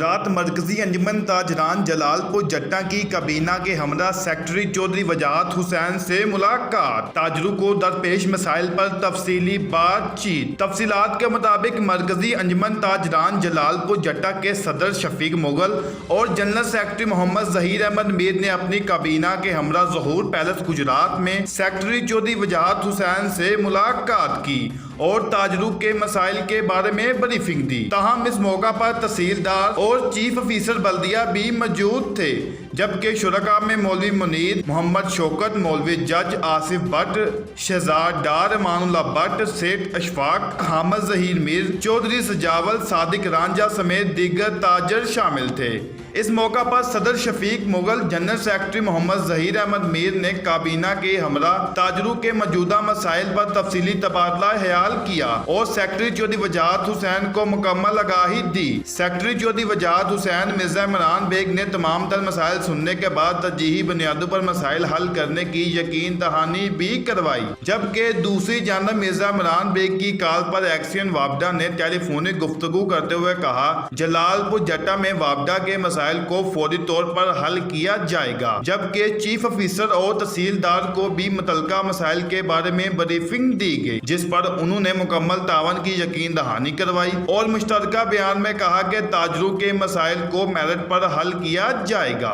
गुजरात मरकजी अंजुमन ताजरान जलालपुर जट्टा की काबीना के हमरा सेक्रेटरी चौधरी वजाहत हुसैन से मुलाकात। ताजरों को दरपेश मसाइल पर तफसीली बातचीत। तफसीलात के मुताबिक मरकजी अंजुमन ताजरान जलालपुर जट्टा के सदर शफीक मुगल और जनरल सेक्रेटरी मोहम्मद जहीर अहमद मीर ने अपनी काबीना के हमरा ज़हूर पैलेस गुजरात में सेक्रेटरी चौधरी वजाहत हुसैन से मुलाकात की और ताजरों के मसाइल के बारे में ब्रीफिंग दी। ताहम इस मौका पर तहसीलदार और चीफ ऑफिसर बल्दिया भी मौजूद थे, जबकि शुरका में मौलवी मुनीर, मोहम्मद शौकत, मौलवी जज आसिफ भट्ट, शहजाद डार, मानुल्लाह भट्ट, सेठ अशफाक, हामद जहीर मीर, चौधरी सजावल, सादिक रांझा समेत दीगर ताजर शामिल थे। इस मौका पर सदर शफीक मुगल, जनरल सेक्रेटरी मोहम्मद जहीर अहमद मीर ने काबीना के हमरा ताजरों के मौजूदा मसाइल पर तफसीली तबादला ख्याल किया और सेक्रेटरी चौधरी वजाहत हुसैन को मुकम्मल आगाही दी। सेक्रेटरी चौधरी वजाहत हुसैन मिर्जा इमरान बेग ने तमाम तर मसाइल सुनने के बाद तरजीही बुनियादों पर मसाइल हल करने की यकीन दहानी भी करवाई, जबकि दूसरी जानब मिर्जा इमरान बेग की कॉल पर एक्सियन वापडा ने टेलीफोनिक गुफ्तगू करते हुए कहा, जलालपुर जट्टा में वापडा के मसाइल को फौरी तौर पर हल किया जाएगा, जबकि चीफ ऑफिसर और तहसीलदार को भी मुतलका मसाइल के बारे में ब्रीफिंग दी गई, जिस पर उन्होंने मुकम्मल तावन की यकीन दहानी करवाई और मुश्तरका बयान में कहा कि ताजरों के मसाइल को मेरिट पर हल किया जाएगा।